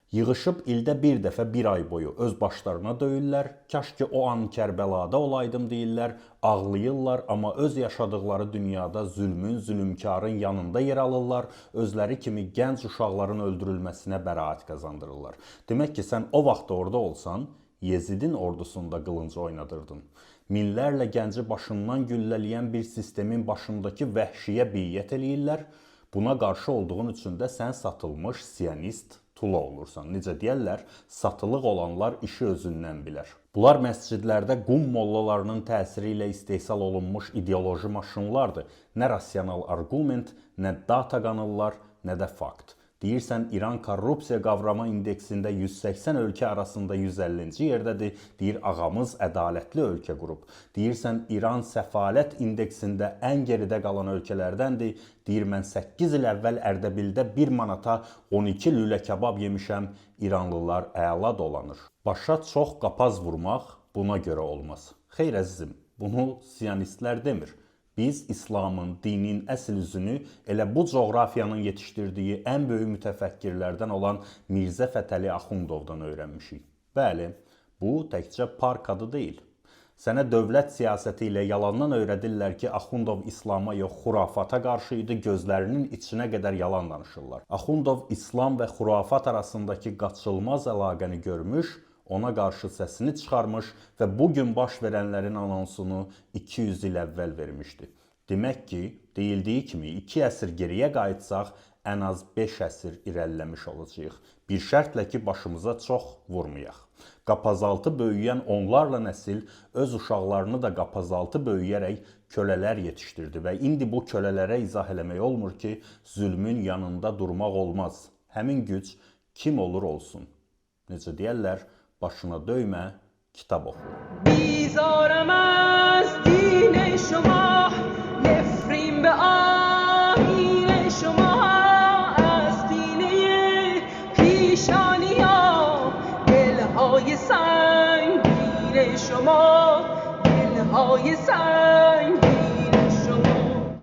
Yığışıb ildə bir dəfə bir ay boyu öz başlarına döyürlər, kaş ki o an Kərbəlada olaydım deyirlər, ağlayırlar, amma öz yaşadıkları dünyada zülmün, zülmkarın yanında yer alırlar, özləri kimi gənc uşaqların öldürülməsinə bəraət qazandırırlar. Demək ki, sən o vaxt orada olsan, Yezidin ordusunda qılıncı oynadırdın. Minlərlə gənci başından güllələyən bir sistemin başındakı vəhşiyə biyyət eləyirlər. Buna qarşı olduğun üçün də sən satılmış siyonist tula olursan. Necə deyərlər, satılıq olanlar işi özündən bilər. Bunlar məscidlərdə qum mollalarının təsiri ilə istehsal olunmuş ideoloji maşınlardır. Nə rasional arqument, nə data qanırlar, nə də fakt. Deyirsən, İran korrupsiya qavrama indeksində 180 ölkə arasında 150-ci yerdədir. Deyir, ağamız ədalətli ölkə qurub. Deyirsən, İran səfalət indeksində ən geridə qalan ölkələrdəndir. Deyir, mən 8 il əvvəl Ərdəbildə 1 manata 12 lülə kabab yemişəm. İranlılar əla dolanır. Başa çox qapaz vurmaq buna görə olmaz. Xeyr əzizim, bunu siyonistlər demir. Biz İslamın, dinin əsl üzünü elə bu coğrafiyanın yetişdirdiyi ən böyük mütəfəkkirlərdən olan Mirzə Fətəli Axundovdan öyrənmişik. Bəli, bu təkcə park adı deyil. Sənə dövlət siyasəti ilə yalandan öyrədirlər ki, Axundov İslama yox, xurafata qarşı idi, gözlərinin içinə qədər yalan danışırlar. Axundov İslam və xurafat arasındakı qaçılmaz əlaqəni görmüş, ona qarşı səsini çıxarmış və bugün baş verənlərin anonsunu 200 il əvvəl vermişdi. Demək ki, deyildiyi kimi 2 əsr geriyə qayıtsaq, ən az 5 əsr irəliləmiş olacağıq. Bir şərtlə ki, başımıza çox vurmayaq. Qapazaltı böyüyən onlarla nəsil öz uşaqlarını da qapazaltı böyüyərək kölələr yetişdirdi və indi bu kölələrə izah eləmək olmur ki, zülmün yanında durmaq olmaz. Həmin güc kim olur olsun. Necə deyərlər, başına döymə, kitab oxu. بیزارم از دین شما نفرین به آیین شما از دینه پیشانی ها دلهای سنگین شما دلهای سنگین